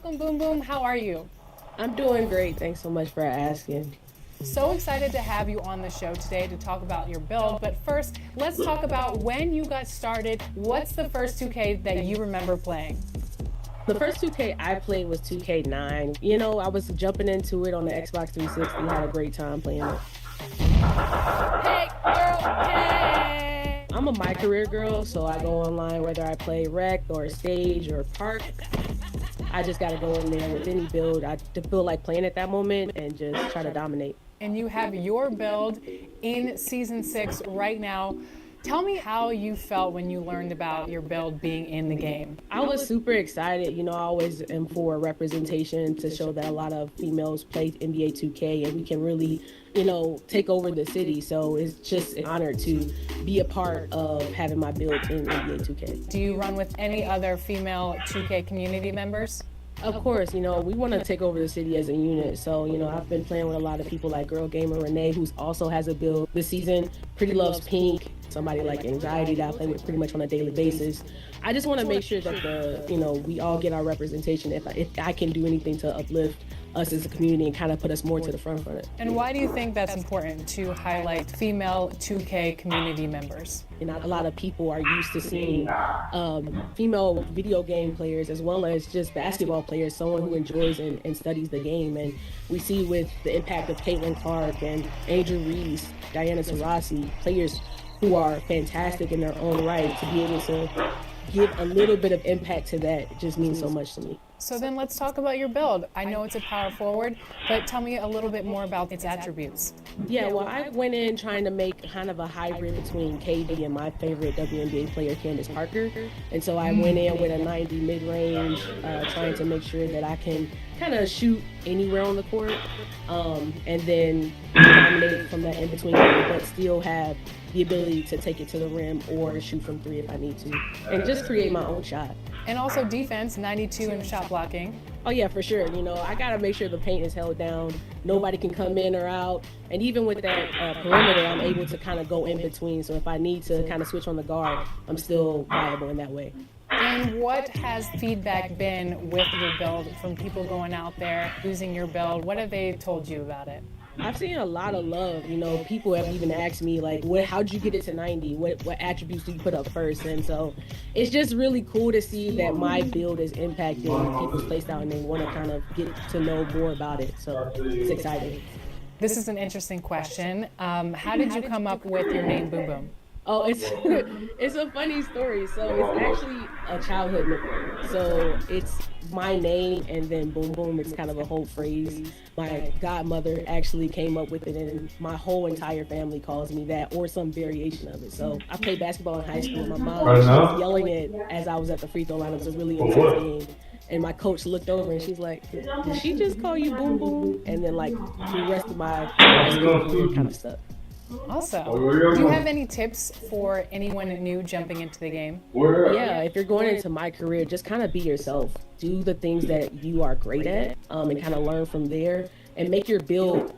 Welcome, Boom Boom. How are you? I'm doing great. Thanks so much for asking. So excited to have you on the show today to talk about your build. But first, let's talk about when you got started. What's the first 2K that you remember playing? The first 2K I played was 2K9. You know, I was jumping into it on the Xbox 360. Had a great time playing it. Hey, girl, hey! I'm a My Career girl, so I go online whether I play Rec or Stage or Park. I just got to go in there with any build I feel like playing at that moment and just try to dominate. And you have your build in Season 6 right now. Tell me how you felt when you learned about your build being in the game. I was super excited. You know, I always am for representation to show that a lot of females play NBA 2K and we can really, you know, take over the city. So it's just an honor to be a part of having my build in NBA 2K. Do you run with any other female 2K community members? Of course, you know, we want to take over the city as a unit. So, you know, I've been playing with a lot of people like Girl Gamer Renee, who also has a build this season. Pretty Loves Pink, somebody like Anxiety that I play with pretty much on a daily basis. I just want to make sure that we all get our representation. If I can do anything to uplift us as a community and kind of put us more to the front of it. And why do you think that's important to highlight female 2K community members? You know, a lot of people are used to seeing female video game players as well as just basketball players, someone who enjoys and studies the game. And we see with the impact of Caitlin Clark and Angel Reese, Diana Taurasi, players who are fantastic in their own right, to be able to give a little bit of impact to that just means so much to me. So then let's talk about your build. I know it's a power forward, but tell me a little bit more about its attributes. Yeah, well, I went in trying to make kind of a hybrid between KD and my favorite WNBA player, Candace Parker. And so I went in with a 90 mid-range, trying to make sure that I can kind of shoot anywhere on the court, and then dominate from that in-between, but still have the ability to take it to the rim or shoot from three if I need to, and just create my own shot. And also defense, 92 in shot blocking. Oh yeah, for sure. You know, I gotta make sure the paint is held down. Nobody can come in or out. And even with that perimeter, I'm able to kind of go in between. So if I need to kind of switch on the guard, I'm still viable in that way. And what has feedback been with your build from people going out there using your build? What have they told you about it? I've seen a lot of love. You know, people have even asked me, like, how'd you get it to 90? What attributes do you put up first? And so it's just really cool to see that my build is impacting people's playstyle and they want to kind of get to know more about it. So it's exciting. This is an interesting question. How did you come up with your name, Boom Boom? Oh, it's a funny story. So it's actually a childhood nickname. So it's my name and then Boom Boom. It's kind of a whole phrase. My godmother actually came up with it, and my whole entire family calls me that or some variation of it. So I played basketball in high school. My mom was yelling it as I was at the free throw line. It was a really intense game. And my coach looked over and she's like, did she just call you Boom Boom? And then like the rest of my high school career kind of stuck. Awesome. Do you have any tips for anyone new jumping into the game? Yeah, if you're going into my career, just kind of be yourself. Do the things that you are great at, and kind of learn from there, and make your build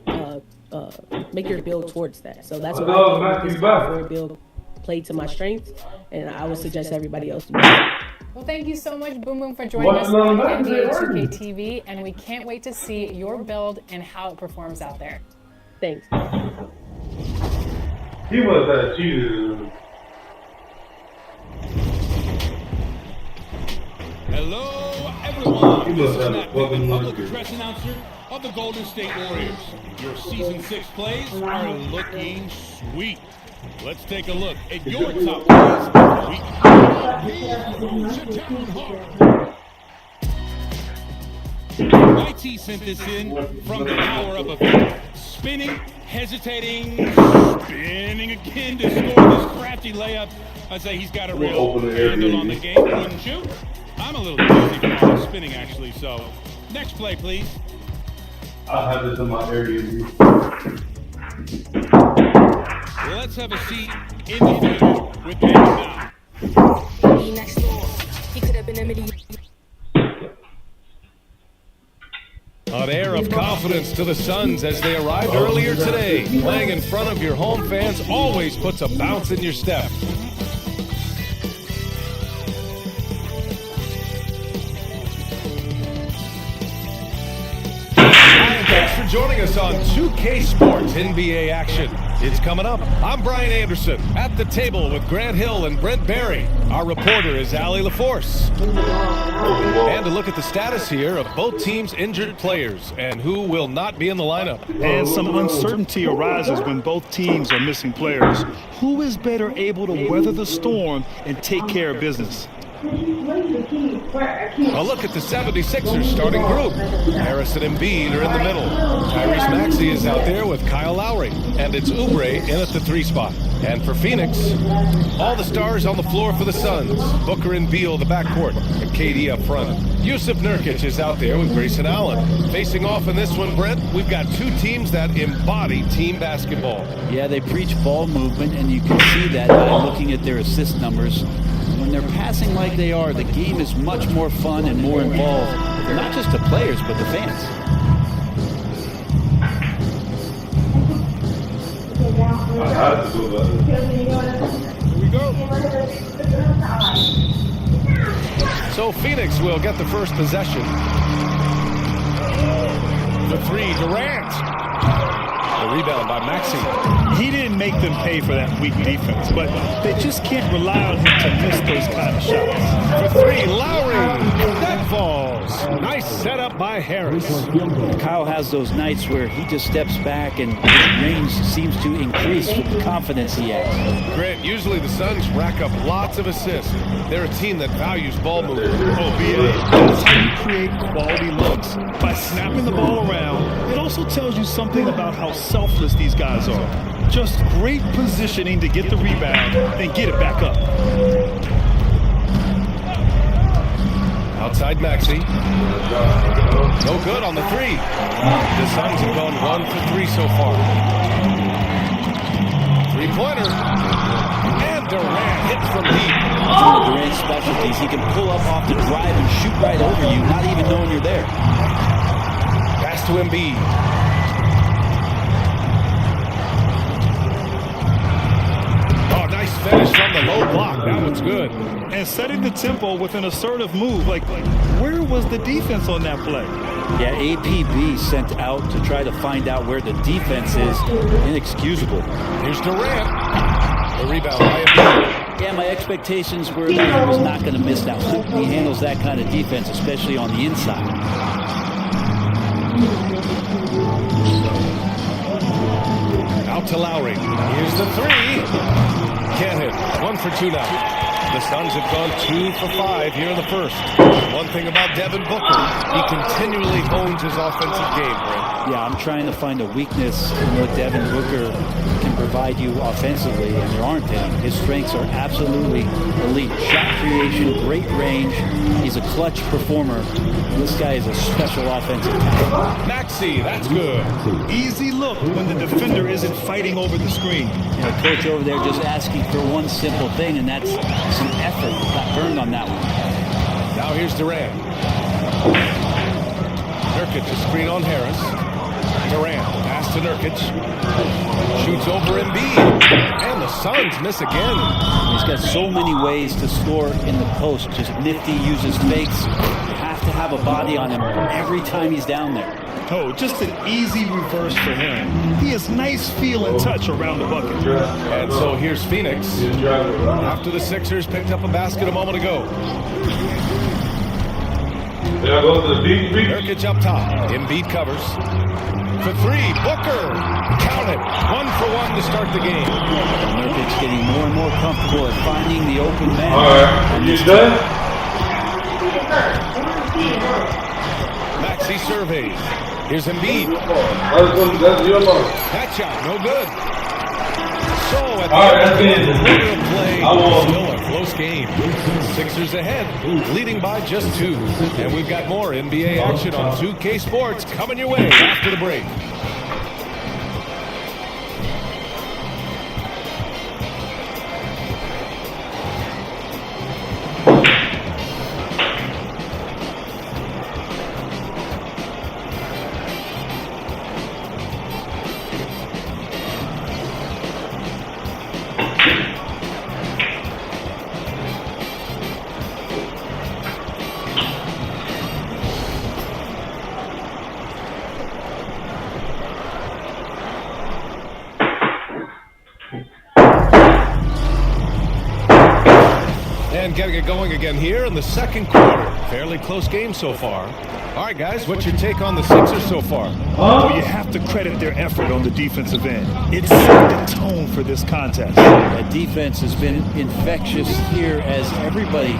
towards that. So that's what I did with this power build. Play to my strengths, and I would suggest everybody else do that. Well, thank you so much, Boom Boom, for joining us on NBA 2K TV, and we can't wait to see your build and how it performs out there. Thanks. He was you. Hello, everyone. This is Matt Pittman, public address announcer of the Golden State Warriors. Your Season 6 plays are looking sweet. Let's take a look at your top plays YT sent this in from the power of a video. Spinning, hesitating, spinning again to score this crafty layup. I'd say he's got a real handle on the game, wouldn't you? I'm a little busy from all the spinning, actually, so next play, please. I have this in my area. Let's have a seat in the field with Ben now. Next door, he could have been a midi. An air of confidence to the Suns as they arrived earlier today. Playing in front of your home fans always puts a bounce in your step. joining us on 2K Sports NBA action. It's coming up. I'm Brian Anderson at the table with Grant Hill and Brent Barry. Our reporter is Allie LaForce. And a look at the status here of both teams' injured players and who will not be in the lineup. And some uncertainty arises when both teams are missing players. Who is better able to weather the storm and take care of business? A look at the 76ers starting group. Harrison and Embiid are in the middle. Tyrese Maxey is out there with Kyle Lowry. And it's Oubre in at the 3 spot. And for Phoenix, all the stars on the floor for the Suns. Booker and Beal, the backcourt, and KD up front. Yusuf Nurkic is out there with Grayson Allen. Facing off in this one, Brent, we've got 2 teams that embody team basketball. Yeah, they preach ball movement, and you can see that by looking at their assist numbers. When they're passing like they are, the game is much more fun and more involved. Not just the players, but the fans. Here we go. So Phoenix will get the first possession. The 3, Durant. The rebound by Maxey. He didn't make them pay for that weak defense, but they just can't rely on him to miss those kind of shots. For 3, Lowry. That falls. Nice setup by Harris. Kyle has those nights where he just steps back and his range seems to increase with the confidence he has. Grant, usually the Suns rack up lots of assists. They're a team that values ball movement. Oh, BA, that's how you create quality looks. By snapping the ball around, it also tells you something about how selfless these guys are. Just great positioning to get the rebound, then get it back up. Outside Maxey. No good on the 3. The Suns have gone 1 for 3 so far. 3-pointer. And Durant hit from deep. That's one of Durant's specialties. He can pull up off the drive and shoot right over you, not even knowing you're there. Pass to Embiid. Nice finish from the low block. That one's good. And setting the tempo with an assertive move. Like where was the defense on that play? Yeah, APB sent out to try to find out where the defense is. Inexcusable. Here's Durant. The rebound by Embiid. Yeah, my expectations were that he was not going to miss that one. He handles that kind of defense, especially on the inside. Out to Lowry. Here's the 3. Can't hit. 1 for 2 now. The Suns have gone 2 for 5 here in the first. One thing about Devin Booker, he continually hones his offensive game, Brent. Yeah, I'm trying to find a weakness in what Devin Booker can provide you offensively, and there aren't any. His strengths are absolutely elite. Shot creation, great range. He's a clutch performer. This guy is a special offensive talent. Maxey, that's good. Easy look when the defender isn't fighting over the screen. You know, coach over there just asking for one simple thing, and that's some effort. Got burned on that one. Now here's Durant. Nurkic to screen on Harris. Durant, pass to Nurkic. Shoots over Embiid. And the Suns miss again. He's got so many ways to score in the post. Just nifty, uses fakes. You have to have a body on him every time he's down there. Oh, just an easy reverse for him. He has nice feel and touch around the bucket. And so here's Phoenix. After the Sixers picked up a basket a moment ago. Nurkic up top. Embiid covers. For 3, Booker. Count it. 1 for 1 to start the game. Nurkic getting more and more comfortable at finding the open man. All right, you done? Maxey surveys. Here's Embiid. That's your mark. That shot, no good. So at the All right, end of the that's quarter of play, still a close game. Sixers ahead, leading by just 2. And we've got more NBA action on 2K Sports coming your way after the break. And getting it going again here in the second quarter. Fairly close game so far. All right, guys, what's your take on the Sixers so far? Well, you have to credit their effort on the defensive end. It set the tone for this contest. That defense has been infectious here as everybody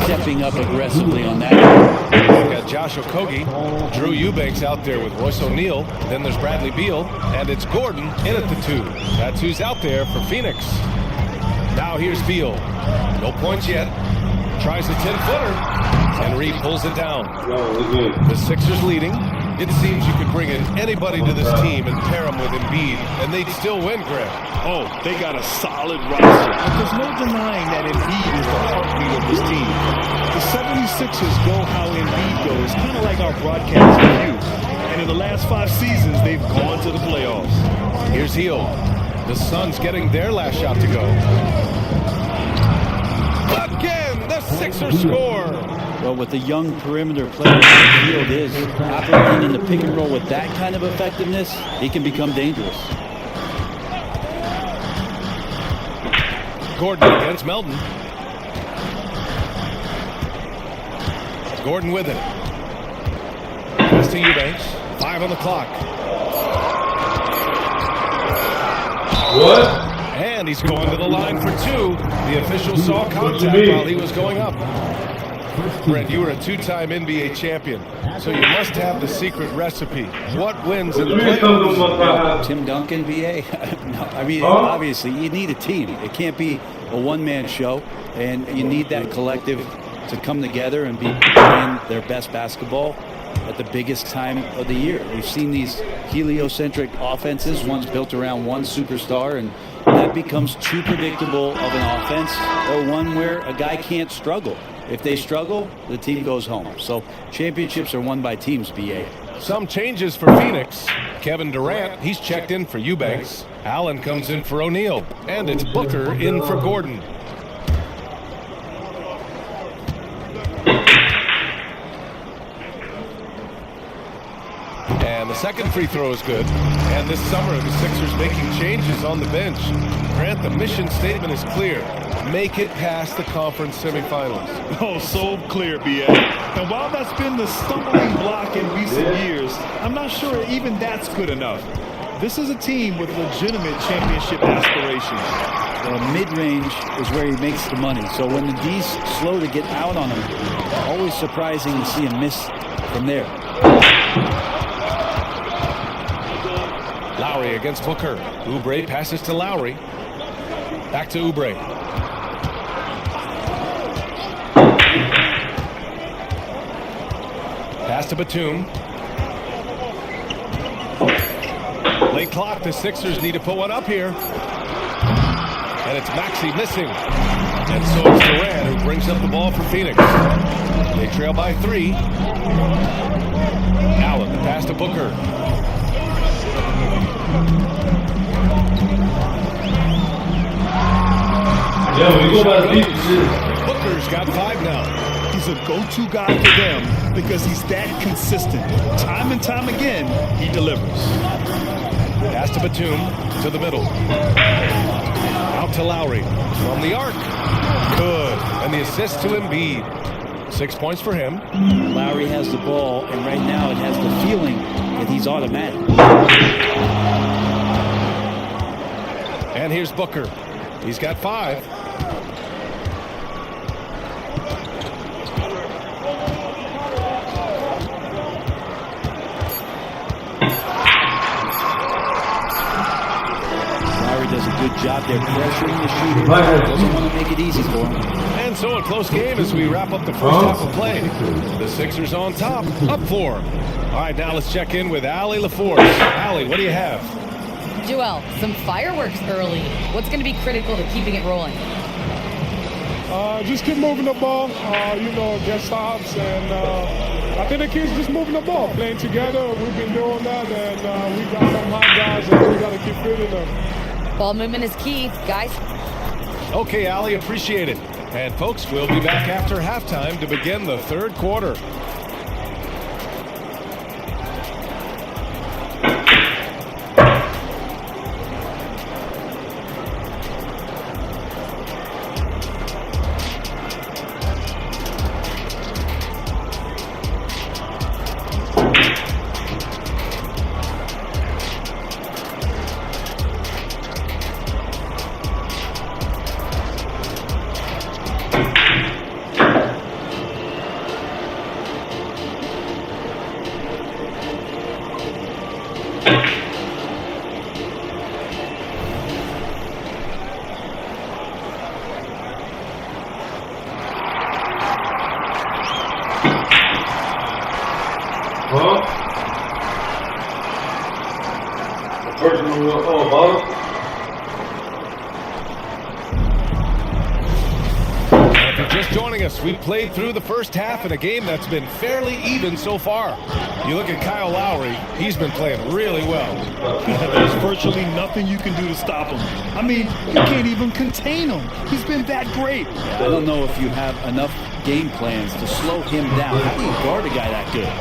stepping up aggressively on that. We got Josh Okogie, Drew Eubanks out there with Royce O'Neal. Then there's Bradley Beal, and it's Gordon in at the 2. That's who's out there for Phoenix. Now here's Beal. No points yet. Tries a 10-footer, and Reed pulls it down. The Sixers leading. It seems you could bring in anybody to this team and pair them with Embiid, and they'd still win, Greg. Oh, they got a solid roster. But there's no denying that Embiid is the heartbeat of this team. The 76ers go how Embiid goes, kind of like our broadcast review. And in the last 5 seasons, they've gone to the playoffs. Here's Hill. The Suns getting their last shot to go. Again, the Sixers score. Well, with the young perimeter player the field is operating in the pick and roll with that kind of effectiveness, he can become dangerous. Gordon against Melton. Gordon with it. Pass to Eubanks. 5 on the clock. What? And he's going to the line for 2. The official saw contact while he was going up. Brent, you were a 2-time NBA champion, so you must have the secret recipe. What wins in the playoffs? Tim Duncan, BA? No, I mean, obviously, you need a team. It can't be a one-man show, and you need that collective to come together and be playing their best basketball at the biggest time of the year. We've seen these heliocentric offenses, one's built around one superstar, and that becomes too predictable of an offense, or one where a guy can't struggle. If they struggle, the team goes home. So championships are won by teams, BA. Some changes for Phoenix. Kevin Durant, he's checked in for Eubanks. Allen comes in for O'Neal. And it's Booker in for Gordon. And the second free throw is good. And this summer, the Sixers making changes on the bench. Grant, the mission statement is clear. Make it past the conference semifinals. Oh, so clear, BA. And while that's been the stumbling block in recent years, I'm not sure even that's good enough. This is a team with legitimate championship aspirations. Well, mid-range is where he makes the money. So when the D's slow to get out on him, always surprising to see him miss from there. Lowry against Booker. Oubre passes to Lowry. Back to Oubre. Pass to Batum. Late clock, the Sixers need to put one up here. And it's Maxey missing. And so it's Durant who brings up the ball for Phoenix. They trail by 3. Allen, the pass to Booker. Booker's got 5 now. He's a go-to guy for them because he's that consistent. Time and time again, he delivers. Pass to Batum, to the middle. Out to Lowry. From the arc. Good. And the assist to Embiid. 6 points for him. Lowry has the ball, and right now it has the feeling that he's automatic. And here's Booker. He's got 5. Does a good job there pressuring the shooter. Doesn't want to make it easy for him. And so a close game as we wrap up the first half of play. The Sixers on top, up 4. All right, now let's check in with Allie LaForce. Allie, what do you have? Joel, some fireworks early. What's going to be critical to keeping it rolling? Just keep moving the ball, get stops, and I think the kids just moving the ball, playing together. We've been doing that, and we got some hot guys, and we got to keep fitting them. Ball movement is key, guys. Okay, Allie, appreciate it. And folks, we'll be back after halftime to begin the third quarter. If you're just joining us, we played through the first half in a game that's been fairly even so far. You look at Kyle Lowry, he's been playing really well. There's virtually nothing you can do to stop him. I mean, you can't even contain him. He's been that great. I don't know if you have enough game plans to slow him down. How do you guard a guy that good?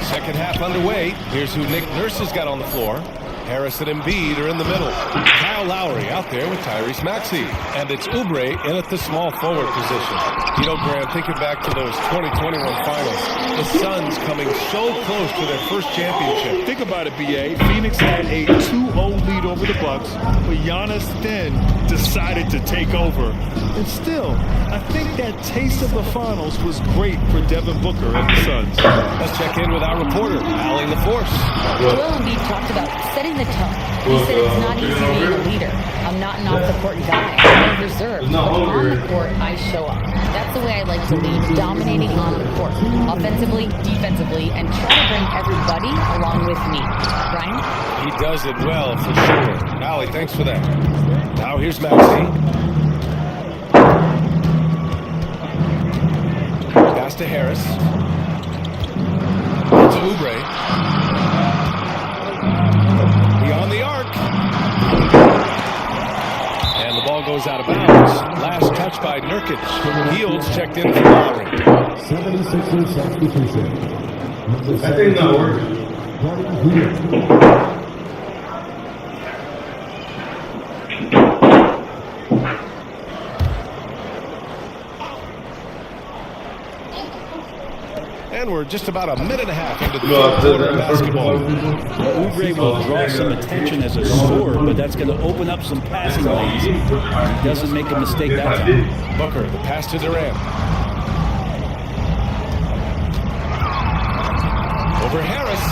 Second half underway. Here's who Nick Nurse has got on the floor. Harris and Embiid are in the middle. Kyle Lowry out there with Tyrese Maxey. And it's Oubre in at the small forward position. You know, Graham, thinking back to those 2021 finals, the Suns coming so close to their first championship. Think about it, B.A. Phoenix had a 2-0 lead over the Bucks, but Giannis then decided to take over. And still, I think that taste of the finals was great for Devin Booker and the Suns. Let's check in with our reporter, Allie LaForce. Joel Embiid talked about setting the tone. He said it's not easy being a leader. I'm not an off-the-court guy. I'm reserved. But on the court, I show up. That's the way I like to lead, dominating on the court, offensively, defensively, and try to bring everybody along with me. Ryan? He does it well, for sure. Allie, thanks for that. Now here's Maxey. Pass to Harris. To Oubre. Beyond the arc. And the ball goes out of bounds. Last touch by Nurkic. Fields checked in for Lowry. 76ers substitution. That thing's not working. And we're just about a minute and a half into the third quarter of basketball. Oubre will draw some attention as a scorer, but that's going to open up some passing lanes. He doesn't make a mistake that time. Booker, the pass to Durant. Over Harris.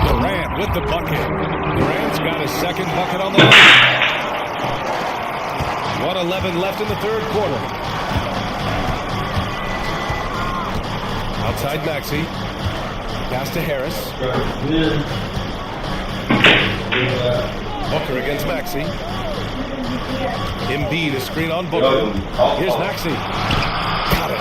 Durant with the bucket. Durant's got his second bucket on the night. 1:11 left in the third quarter. Outside Maxey. Pass to Harris. Booker against Maxey. Embiid, a screen on Booker. Here's Maxey. Got it.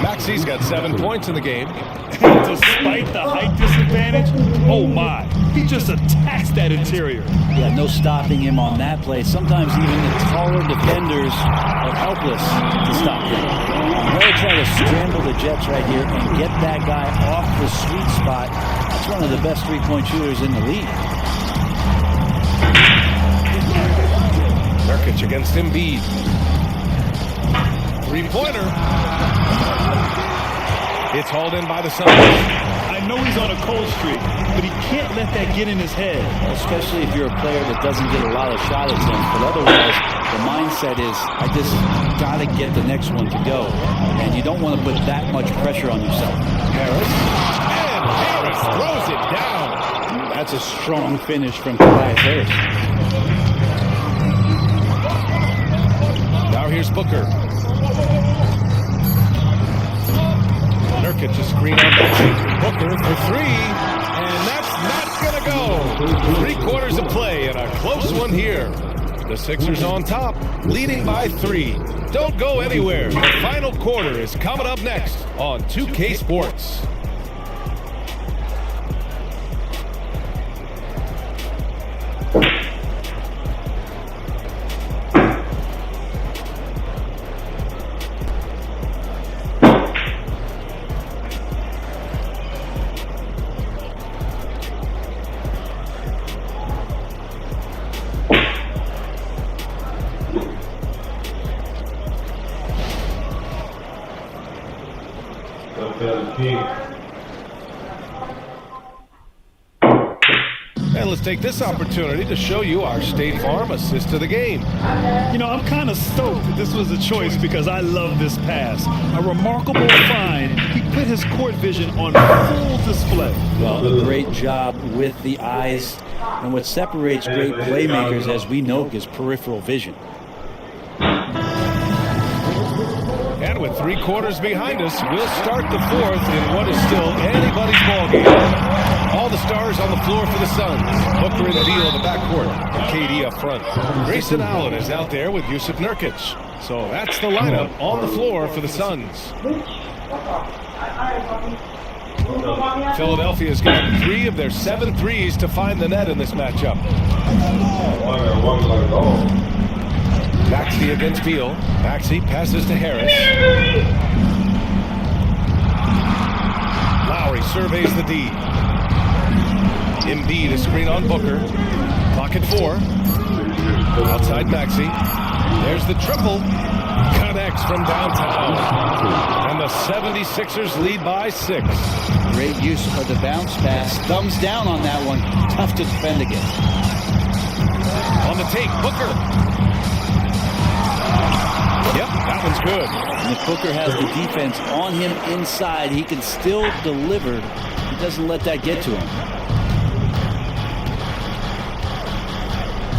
Maxey's got 7 points in the game. Despite the height disadvantage, oh my, he just attacks that interior. Yeah, no stopping him on that play. Sometimes even the taller defenders are helpless to stop him. Really try to scramble the Jets right here and get that guy off the sweet spot. That's one of the best three-point shooters in the league. Nurkic against Embiid. Three-pointer. It's hauled in by the Suns. I know he's on a cold streak, but he can't let that get in his head. Especially if you're a player that doesn't get a lot of shot attempts. But otherwise, the mindset is, I just got to get the next one to go. And you don't want to put that much pressure on yourself. Harris. And Harris throws it down. That's a strong finish from Tobias Harris. Now here's Booker. Nurkic a screen on Maxey. Booker for three. And that's not going to go. 3/4 of play and a close one here. The Sixers on top, leading by 3. Don't go anywhere. The final quarter is coming up next on 2K Sports. And let's take this opportunity to show you our State Farm assist to the game. You know, I'm kind of stoked that this was a choice because I love this pass. A remarkable find. He put his court vision on full display. Well, a great job with the eyes. And what separates great playmakers, as we know, is peripheral vision. And with 3 quarters behind us, we'll start the 4th in what is still anybody's ballgame. All the stars on the floor for the Suns. Booker and Beal in the backcourt. KD up front. Grayson Allen is out there with Yusuf Nurkic. So that's the lineup on the floor for the Suns. Philadelphia's got 3 of their 7 threes to find the net in this matchup. Maxey against Beal. Maxey passes to Harris. Lowry surveys the D. Embiid a screen on Booker. Clock at 4. Outside Maxey. There's the triple. Connects from downtown. And the 76ers lead by 6. Great use of the bounce pass. Thumbs down on that one. Tough to defend against. On the take, Booker. Yep, that one's good. And if Booker has the defense on him inside, he can still deliver. He doesn't let that get to him.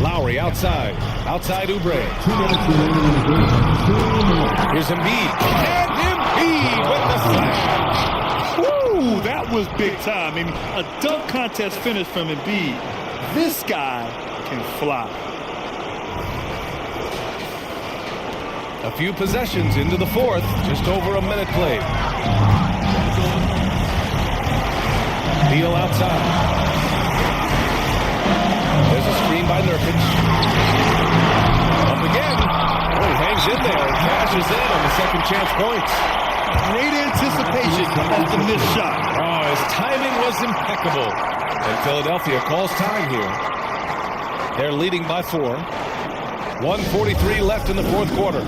Lowry outside. Outside Oubre. Here's Embiid. And Embiid with the slam. Woo, that was big time. I mean, a dunk contest finish from Embiid. This guy can fly. A few possessions into the 4th. Just over a minute played. Beal outside. There's a screen by Nurkic. Up again. Oh, he hangs in there and cashes in on the second chance points. Great anticipation of the missed shot. Oh, his timing was impeccable. And Philadelphia calls time here. They're leading by 4. 1:43 left in the 4th quarter.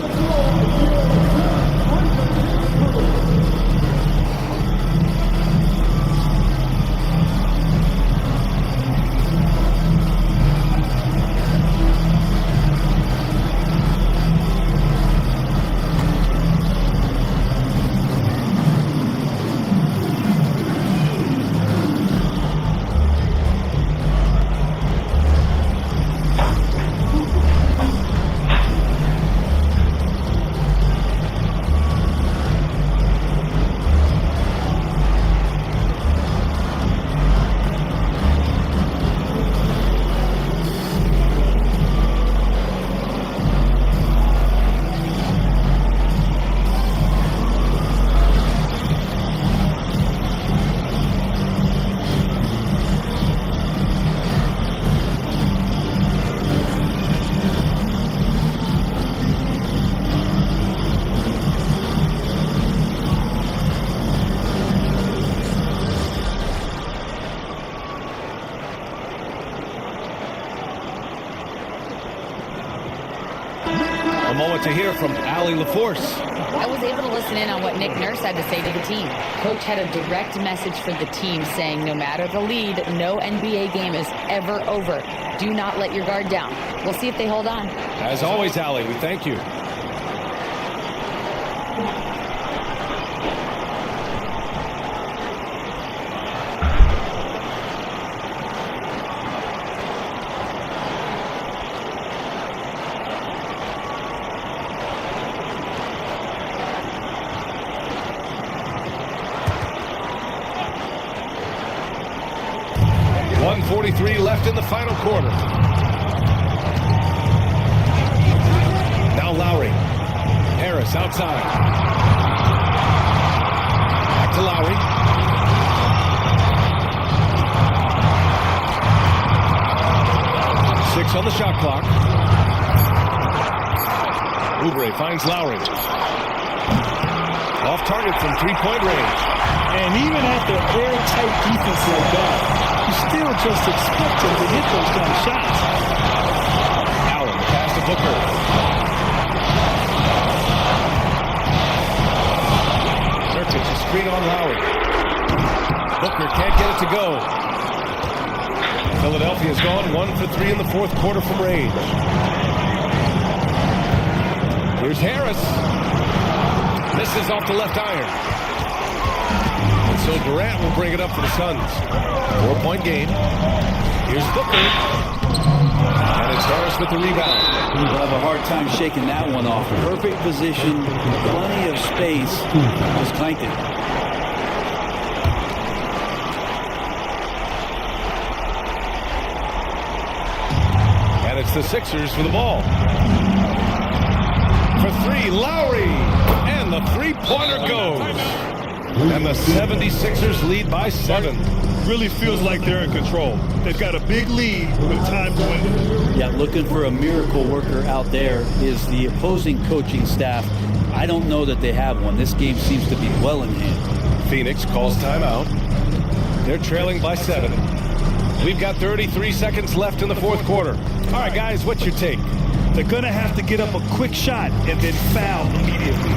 A moment to hear from Allie LaForce. I was able to listen in on what Nick Nurse had to say to the team. Coach had a direct message for the team saying no matter the lead, no NBA game is ever over. Do not let your guard down. We'll see if they hold on. As always, Allie, we thank you. .43 left in the final quarter. Now Lowry. Harris outside. Back to Lowry. Six on the shot clock. Oubre finds Lowry. Off target from three-point range. And even after airtight defense like that, you still just expect him to hit those kind of shots. Allen, pass to Booker. Nurkic, a screen on Lowry. Booker can't get it to go. Philadelphia's gone 1 for 3 in the fourth quarter from range. Here's Harris. Misses off the left iron. so Durant will bring it up for the Suns. 4-point game. Here's Booker. And it's Harris with the rebound. We'll have a hard time shaking that one off. Perfect position, plenty of space. Just clanked it. And it's the Sixers for the ball. For three, Lowry. And the three-pointer goes. And the 76ers lead by 7. Really feels like they're in control. They've got a big lead with time to win. Yeah, looking for a miracle worker out there is the opposing coaching staff. I don't know that they have one. This game seems to be well in hand. Phoenix calls timeout. They're trailing by 7. We've got 33 seconds left in the fourth quarter. All right, guys, what's your take? They're going to have to get up a quick shot and then foul immediately.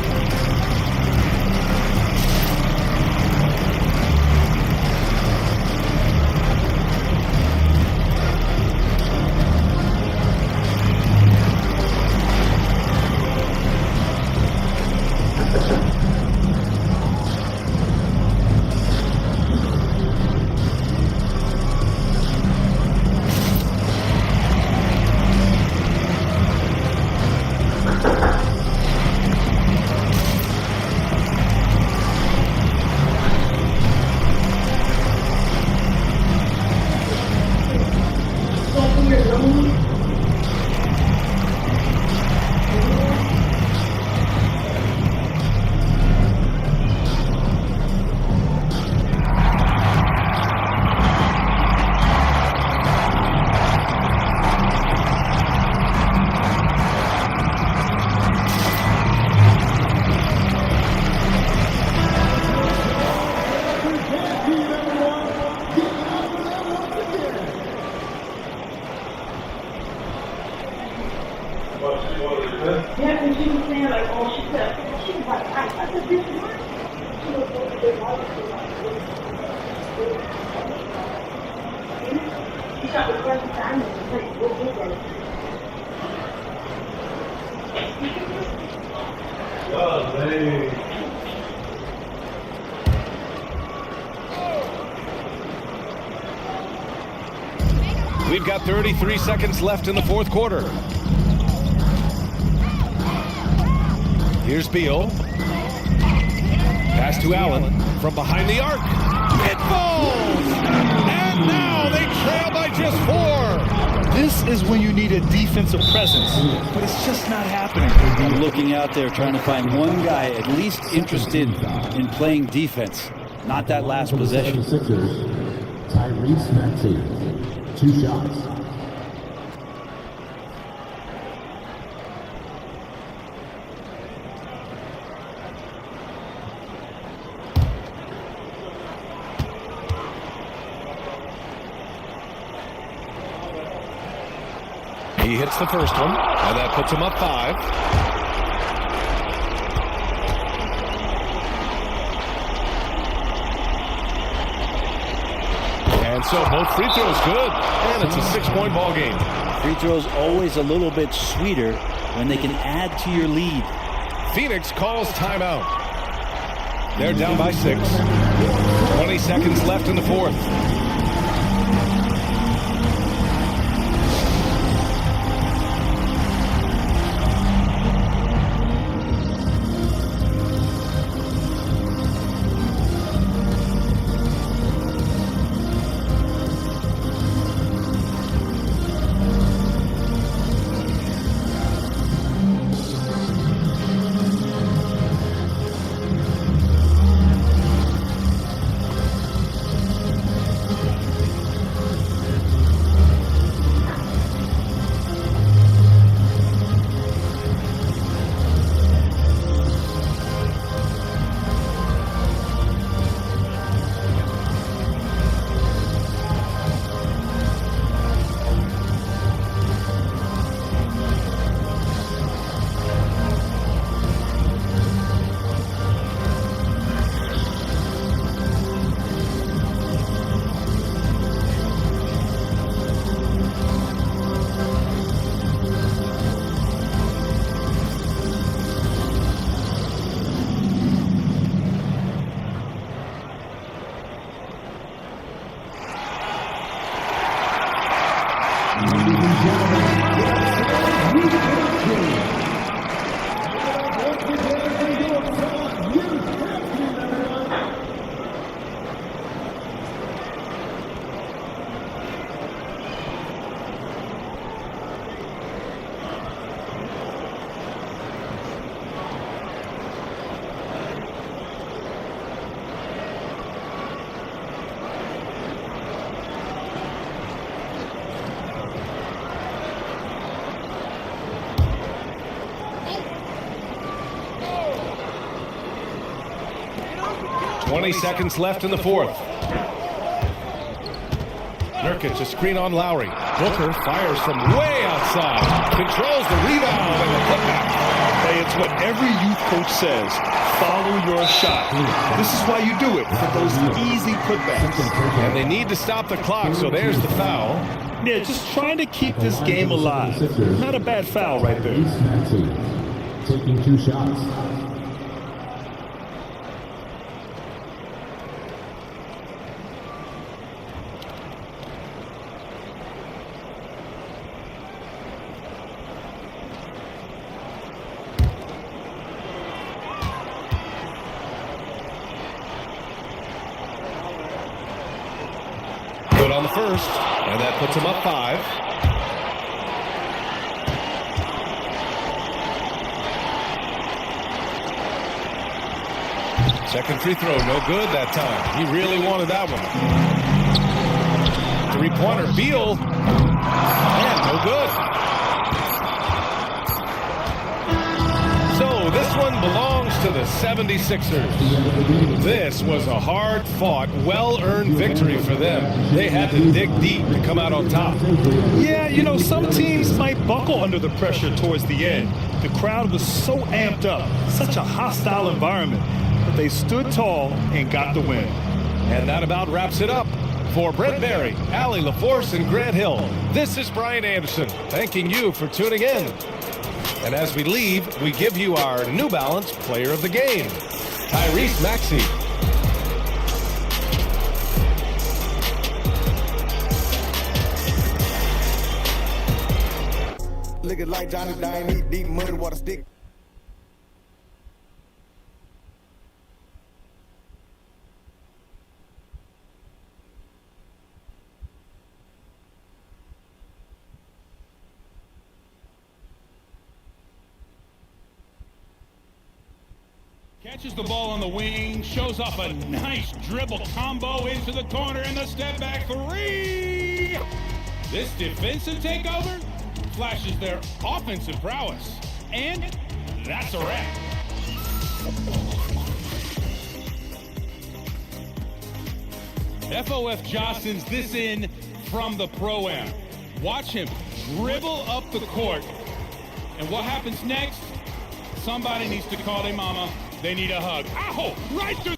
We've got 33 seconds left in the fourth quarter. Here's Beal. Pass to Allen from behind the arc. It falls! And now they trail by just 4. This is when you need a defensive presence, but it's just not happening. I'm looking out there trying to find one guy at least interested in playing defense, not that last possession. Tyrese Maxey, 2 shots. He hits the first one, and that puts him up 5. And so both free throws good, and it's a 6-point ball game. Free throws always a little bit sweeter when they can add to your lead. Phoenix calls timeout. They're down by 6. 20 seconds left in the fourth. $20 seconds left in the fourth. Nurkic, a screen on Lowry. Booker fires from way outside. Controls the rebound and the putback. Hey, it's what every youth coach says. Follow your shot. This is why you do it, for those easy putbacks. And they need to stop the clock, so there's the foul. Yeah, just trying to keep this game alive. Not a bad foul right there. Tyrese Maxey taking 2 shots. Good on the first, and that puts him up 5. Second free throw, no good that time. He really wanted that one. 3-pointer, Beal, and no good. So this one belongs to the 76ers. This was a hard-fought, well-earned victory for them. They had to dig deep to come out on top. Yeah, you know, some teams might buckle under the pressure towards the end. The crowd was so amped up, such a hostile environment, but they stood tall and got the win. And that about wraps it up. For Brent Barry, Allie LaForce, and Grant Hill, this is Brian Anderson, thanking you for tuning in. And as we leave, we give you our New Balance Player of the Game, Tyrese Maxey. Look like Johnny Dine, eat deep mud, water stick. Catches the ball on the wing, shows off a nice dribble combo into the corner, and the step back 3. This defensive takeover flashes their offensive prowess, and that's a wrap. FOF Johnson's this in from the Pro-Am. Watch him dribble up the court, and what happens next? Somebody needs to call their mama. They need a hug. Ow! Right through.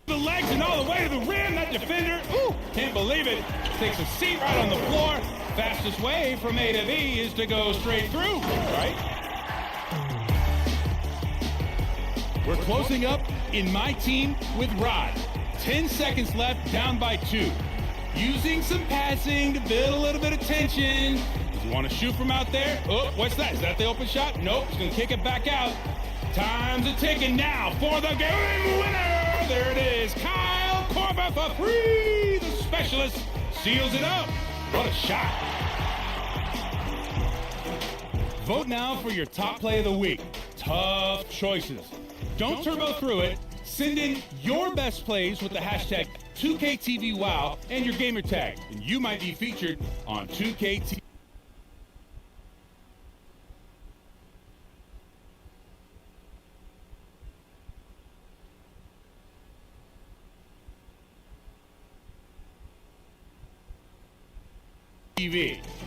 The legs and all the way to the rim. That defender, ooh, can't believe it. Takes a seat right on the floor. Fastest way from A to B is to go straight through, right? We're closing up in my team with Rod. 10 seconds left, down by 2. Using some passing to build a little bit of tension. Does he want to shoot from out there? Oh, what's that? Is that the open shot? Nope, he's going to kick it back out. Time's a ticking now for the game winner. There it is, Kyle Korver for 3. The specialist seals it up. What a shot. Vote now for your top play of the week. tough choices. Don't turbo through it. Send in your best plays with the hashtag 2KTVWow and your gamer tag, and you might be featured on 2KTV.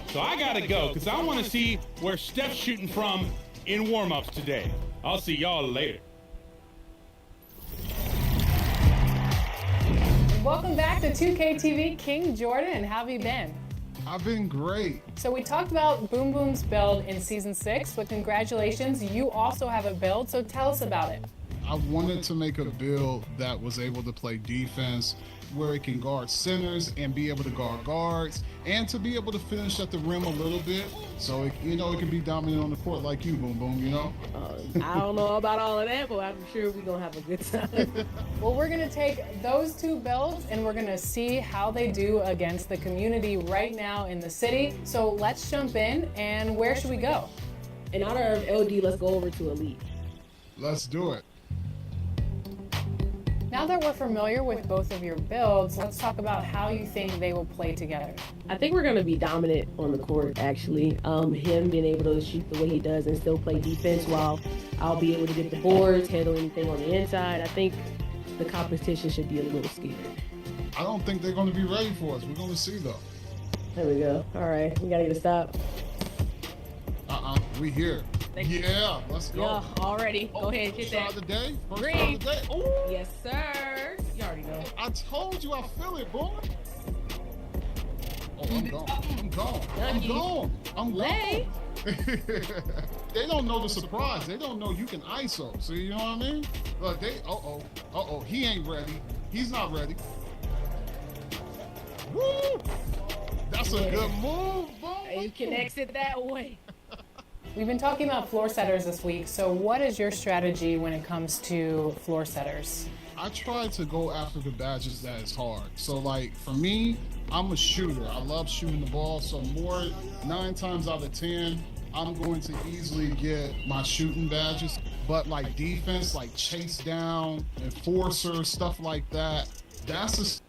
So I gotta go because I want to see where Steph's shooting from in warm-ups today. I'll see y'all later. Welcome back to 2KTV. King Jordan, how have you been? I've been great. So we talked about Boom Boom's build in season 6, but congratulations, you also have a build, so tell us about it. I wanted to make a build that was able to play defense, where it can guard centers and be able to guard guards, and to be able to finish at the rim a little bit, so it can be dominant on the court like you, Boom Boom. I don't know about all of that, but I'm sure we're gonna have a good time. Well, we're gonna take those two builds and we're gonna see how they do against the community right now in the city. So let's jump in, and where should we go? In honor of LD, let's go over to Elite. Let's do it. Now that we're familiar with both of your builds, let's talk about how you think they will play together. I think we're going to be dominant on the court, actually. Him being able to shoot the way he does and still play defense, while I'll be able to get the boards, handle anything on the inside. I think the competition should be a little scared. I don't think they're going to be ready for us. We're going to see, though. There we go. All right, we got to get a stop. We here. Yeah, let's go. Yeah, already. Go ahead, get that. First shot of the day. Green. Ooh. Yes, sir. You already know. I told you I feel it, boy. Oh, I'm gone. I'm gone. They don't know the surprise. They don't know you can ISO. So you know what I mean? Look, he ain't ready. He's not ready. Woo! That's a good move, boy. You can exit that way. We've been talking about floor setters this week, so what is your strategy when it comes to floor setters? I try to go after the badges that is hard. So like for me, I'm a shooter. I love shooting the ball. So 9 times out of 10, I'm going to easily get my shooting badges. But like defense, like chase down, enforcer, stuff like that, that's a...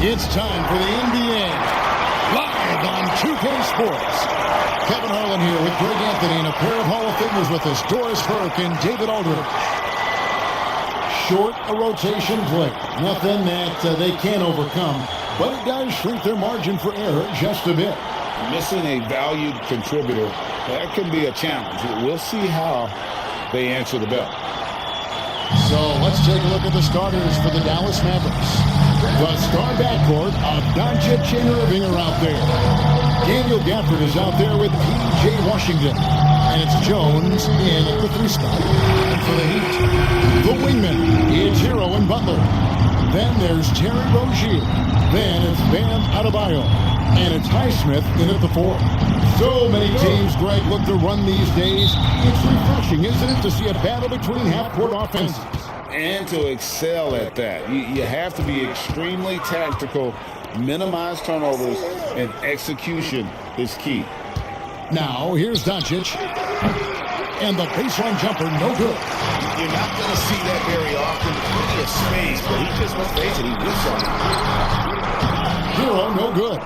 It's time for the NBA, live on 2K Sports. Kevin Harlan here with Greg Anthony and a pair of Hall of Famers with us, Doris Burke and David Aldridge. Short a rotation play, nothing that they can't overcome, but it does shrink their margin for error just a bit. Missing a valued contributor, that can be a challenge. We'll see how they answer the bell. So let's take a look at the starters for the Dallas Mavericks. The star backcourt of Doncic and Irving are out there. Daniel Gafford is out there with P.J. Washington. And it's Jones in at the 3 spot. And for the Heat, the wingman, it's Hero and Butler. Then there's Terry Rozier. Then it's Bam Adebayo. And it's Highsmith in at the 4. So many teams, Greg, look to run these days. It's refreshing, isn't it, to see a battle between half-court offenses? And to excel at that. You have to be extremely tactical, minimize turnovers, and execution is key. Now, here's Doncic. And the baseline jumper, no good. You're not going to see that very often. Plenty of space, but he just, let's face it, he whiffs on it. Hero, no good.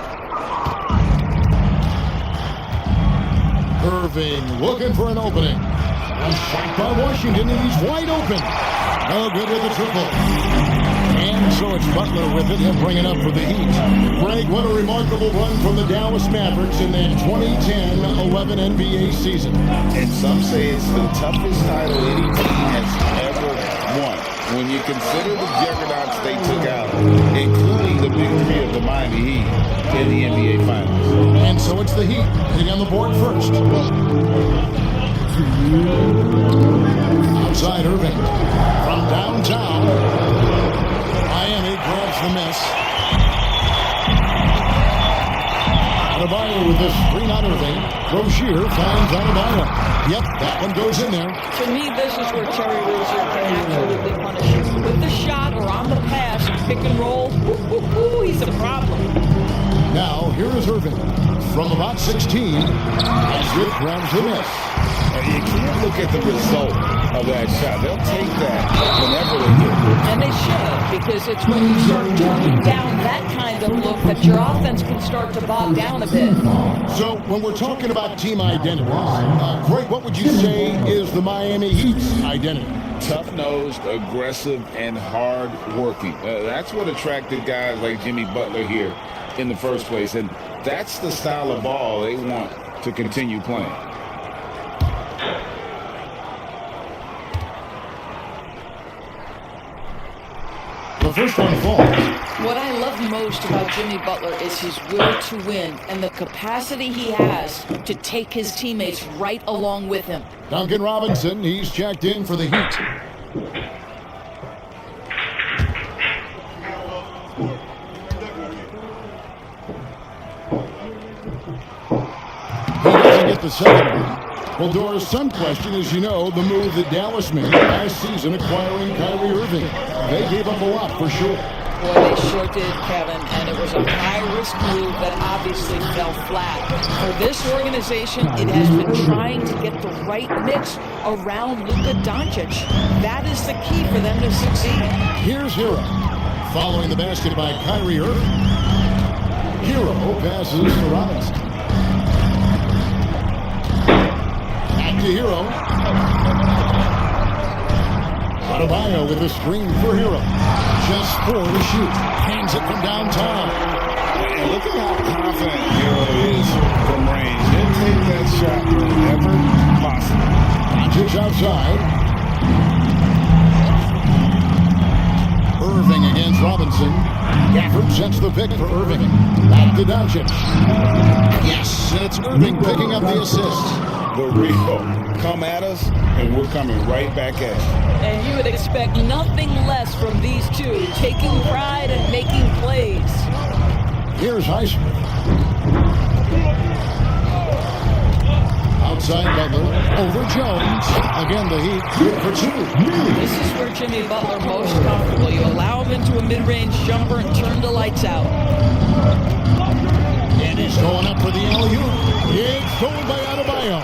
Irving looking for an opening. A shot by Washington, and he's wide open. No good with the triple. And so it's Butler with it and bringing up for the Heat. Greg, what a remarkable run from the Dallas Mavericks in that 2010-11 NBA season. And some say it's the toughest title any team has ever won. When you consider the juggernauts they took out, including the big three of the Miami Heat in the NBA Finals. And so it's the Heat hitting on the board first. Outside Irving from downtown. Miami grabs the miss. Adebayo with the screen on Irving. Rozier finds Adebayo. Yep, that one goes in there. To me, this is where Terry Rozier can absolutely punish you. With the shot or on the pass, pick and roll, he's a problem. Now, here is Irving from about 16. Smith grabs the miss. You can't look at the result of that shot. They'll take that whenever they get it. And they should, because it's when you start turning down that kind of look that your offense can start to bog down a bit. So, when we're talking about team identities, Greg, what would you say is the Miami Heat's identity? Tough-nosed, aggressive, and hard-working. That's what attracted guys like Jimmy Butler here in the first place. And that's the style of ball they want to continue playing. The first one falls. What I love most about Jimmy Butler is his will to win and the capacity he has to take his teammates right along with him. Duncan Robinson, he's checked in for the Heat. He doesn't get the second one. Well, Doris, some question is, you know, the move that Dallas made last season acquiring Kyrie Irving. They gave up a lot, for sure. Boy, they sure did, Kevin, and it was a high-risk move that obviously fell flat. For this organization, it has been trying to get the right mix around Luka Doncic. That is the key for them to succeed. Here's Hero, following the basket by Kyrie Irving. Hero passes to Robinson. To Hero. Adebayo with a screen for Hero. Just 4 to shoot. Hands it from downtown. And look at how confident Hero is from range. He'll take that shot whenever possible. Doncic outside. Irving against Robinson. Gafford sets the pick for Irving. Back to Doncic. Yes, and it's Irving picking up the assist. The real come at us, and we're coming right back at you. And you would expect nothing less from these two, taking pride and making plays. Here's Highsmith. Outside Butler, over Jones. Again, the Heat, good for 2. This is where Jimmy Butler most comfortable. You allow him into a mid-range jumper and turn the lights out. And he's going up for the alley-oop. It's stolen by Adebayo.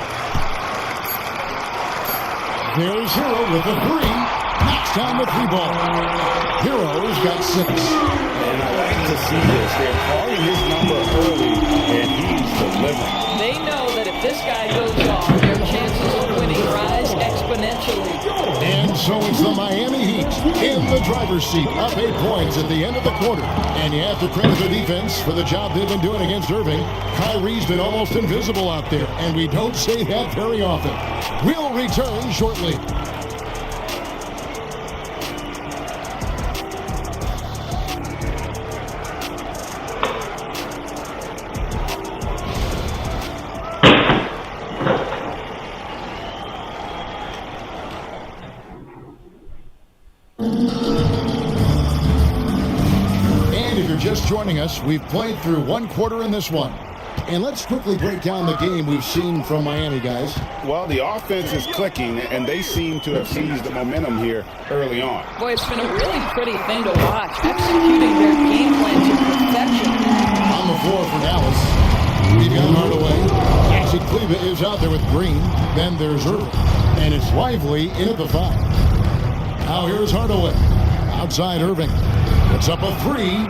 There's Hero with the 3. Knocks down the 3 ball. Hero's got 6. And I like to see this. They're calling his number early, and he's delivering. They know that if this guy goes off, their chances of winning rise exponentially. And so it's the Miami Heat in the driver's seat, up 8 points at the end of the quarter. And you have to credit the defense for the job they've been doing against Irving. Kyrie's been almost invisible out there, and we don't say that very often. We'll return shortly. you're just joining us, we've played through one quarter in this one. And let's quickly break down the game we've seen from Miami, guys. Well, the offense is clicking, and they seem to have seized the momentum here early on. Boy, it's been a really pretty thing to watch, executing their game plan to perfection. On the floor for Dallas, we've got Hardaway. Maxi Kleba is out there with Green. Then there's Irving. And it's Lively in at the 5. Now here's Hardaway. Outside Irving. It's up a 3.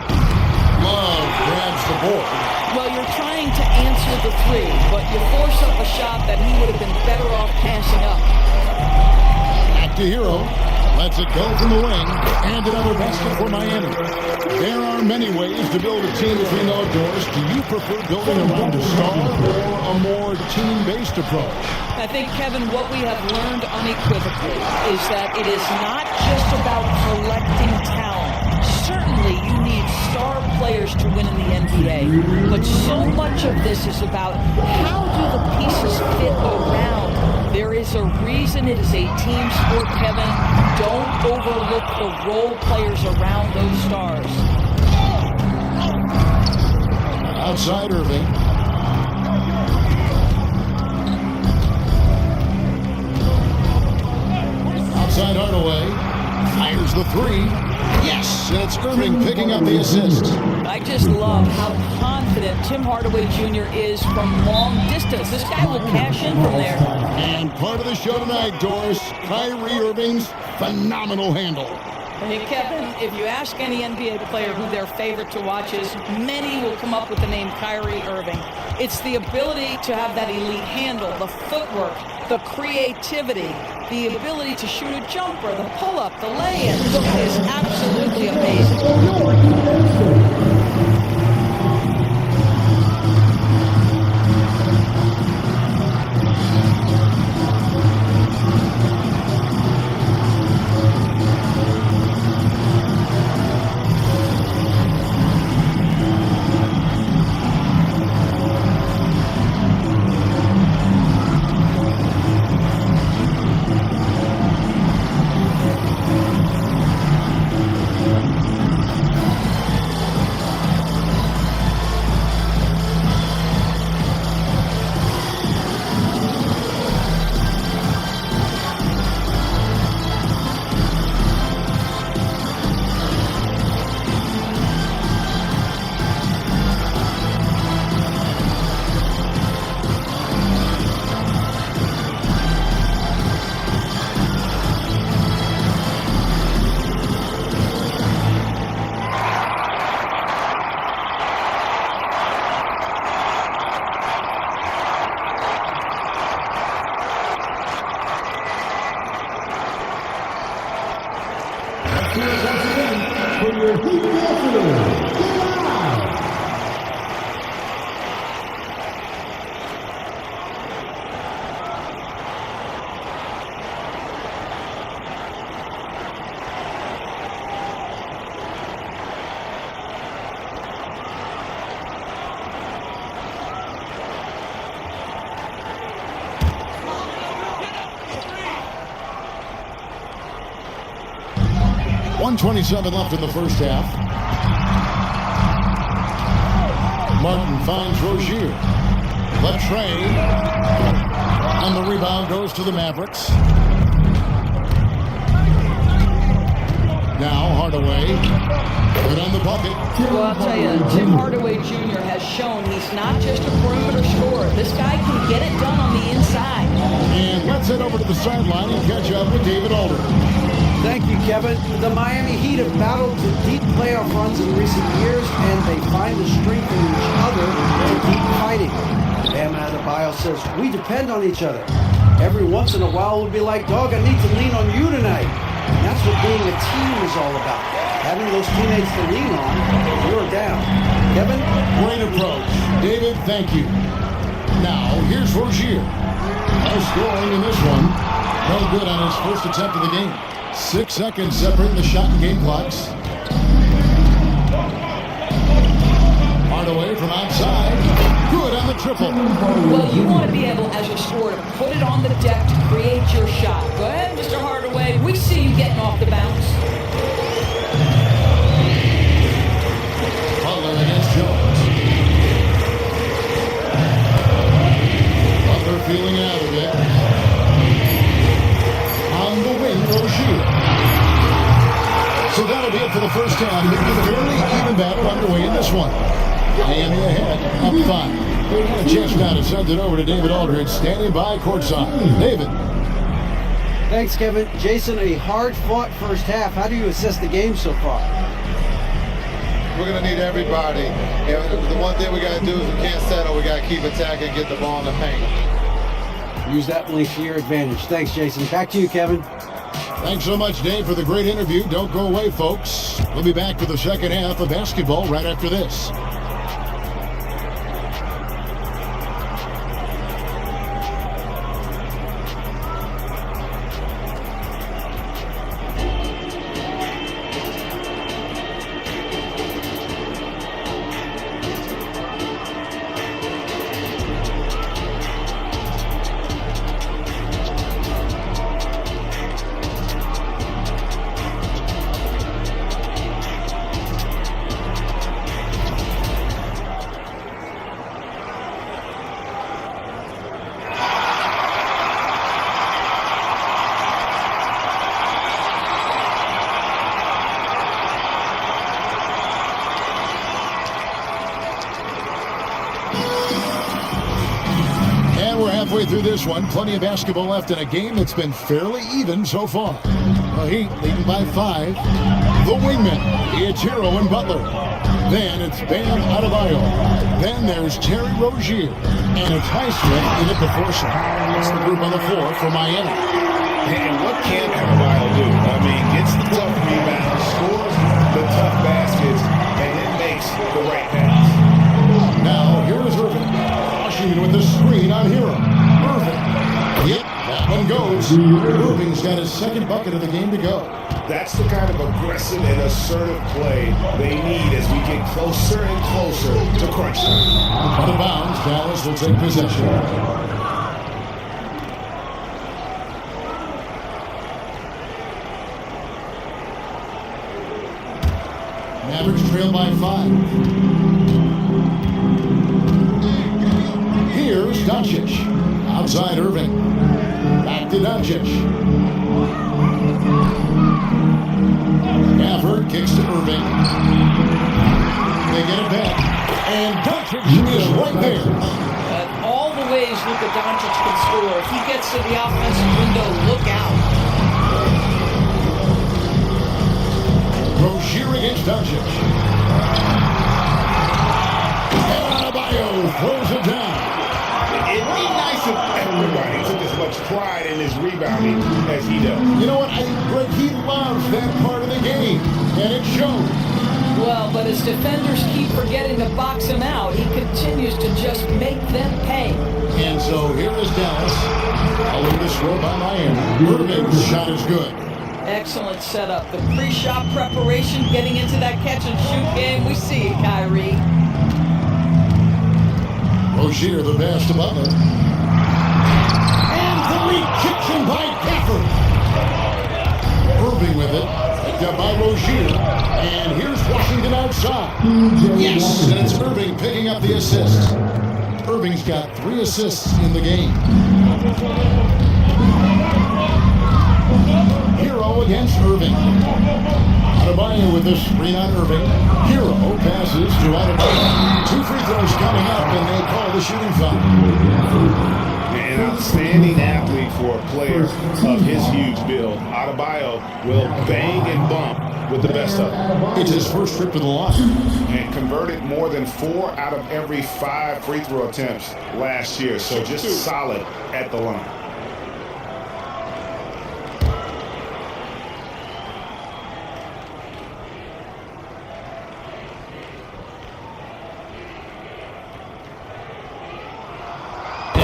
Love grabs the board. Well, you're trying to answer the 3, but you force up a shot that he would have been better off passing up. Back to Hero. Lets it go from the wing. And another basket for Miami. There are many ways to build a team between outdoors. Do you prefer building around a star or a more team-based approach? I think, Kevin, what we have learned unequivocally is that it is not just about collecting talent. Certainly, you need star players to win in the NBA, but so much of this is about how do the pieces fit around. There is a reason it is a team sport, Kevin. Don't overlook the role players around those stars. Outside Irving. Outside Hardaway. Fires the 3. Yes, and it's Irving picking up the assist. I just love how confident Tim Hardaway Jr. is from long distance. This guy will cash in from there. And part of the show tonight, Doris, Kyrie Irving's phenomenal handle. Hey, Kevin, if you ask any NBA player who their favorite to watch is, many will come up with the name Kyrie Irving. It's the ability to have that elite handle, the footwork, the creativity, the ability to shoot a jumper, the pull-up, the lay-in. Look, is absolutely amazing. .127 left in the first half. Martin finds Rozier. Latre. And the rebound goes to the Mavericks. Now Hardaway. Good on the bucket. Well, I'll tell you, Tim Hardaway Jr. has shown he's not just a perimeter scorer. This guy can get it done on the inside. And let's head over to the sideline and catch up with David Alder. Thank you, Kevin. The Miami Heat have battled to deep playoff runs in recent years, and they find the strength in each other to keep fighting. Bam Adebayo says, we depend on each other. Every once in a while, we'll be like, dog, I need to lean on you tonight. And that's what being a team is all about. Having those teammates to lean on if you're down. Kevin? Great approach. David, thank you. Now, here's Rozier. No scoring in this one. No good on his first attempt of the game. 6 seconds separating the shot and game clocks. Hardaway from outside. Good on the triple. Well, you want to be able, as a scorer, to put it on the deck to create your shot. Go ahead, Mr. Hardaway. We see you getting off the bounce. that'll be it for the first half. A fairly even battle underway in this one. Miami ahead, up 5. A chance now to send it over to David Aldridge, standing by courtside. David. Thanks, Kevin. Jason, a hard-fought first half. How do you assess the game so far? We're going to need everybody. And the one thing we got to do is we can't settle. We got to keep attacking, get the ball in the paint. Use that length to your advantage. Thanks, Jason. Back to you, Kevin. Thanks so much, Dave, for the great interview. Don't go away, folks. We'll be back for the second half of basketball right after this. Halfway through this one, plenty of basketball left in a game that's been fairly even so far. The Heat leading by 5. The wingmen, it's Hero and Butler. Then it's Bam Adebayo. Then there's Terry Rozier. And it's Highsmith in at the force. It's the group on the floor for Miami. And what can Adebayo do? I mean, gets the tough rebound, scores the tough baskets, and it makes the right pass. Now, here's Irving. Washington with the screen on Hero. Irving. Yep, that one goes. Irving's got his second bucket of the game to go. That's the kind of aggressive and assertive play they need as we get closer and closer to crunch time. Out of bounds, Dallas will take possession. Mavericks trail by 5. Here's Doncic. Outside Irving. Back to Doncic. Gafford kicks to Irving. They get it back. And Doncic is right there. All the ways Luka Doncic can score. If he gets to the offensive window, look out. Rozier against Doncic. And Adebayo throws it down. It'd be nice if everybody took as much pride in his rebounding as he does. You know what? I think Greg, he loves that part of the game, and it shows. Well, but his defenders keep forgetting to box him out. He continues to just make them pay. And so here is Dallas. Following the score by Miami. Irving's shot is good. Excellent setup. The pre-shot preparation, getting into that catch-and-shoot game. We see it, Kyrie. Rozier, the pass to Butler. And the rejection by Gafford. Irving with it. Picked up by Rozier. And here's Washington outside. Yes, and it's Irving picking up the assist. Irving's got 3 assists in the game. Hero against Irving. Adebayo with the screen on Irving. Hero passes to Adebayo. 2 free throws coming up, and they call the shooting foul. An outstanding athlete for a player of his huge build. Adebayo will bang and bump with the best of them. It's his first trip to the line. And converted more than 4 out of every 5 free throw attempts last year. So just solid at the line.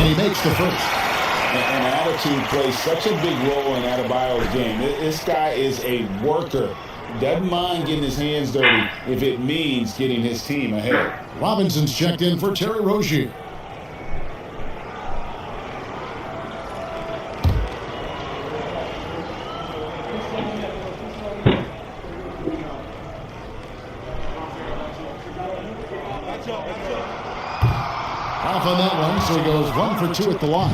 He makes the first. And attitude plays such a big role in Adebayo's game. This guy is a worker. Doesn't mind getting his hands dirty if it means getting his team ahead. Robinson's checked in for Terry Rozier. Off on that one, so he goes 1 for 2 at the line.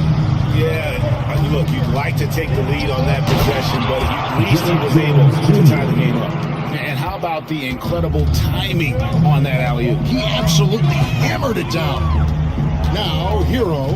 Yeah, look, you'd like to take the lead on that possession, but at least he was able to tie the game up. And how about the incredible timing on that alley-oop? He absolutely hammered it down. Now, Hero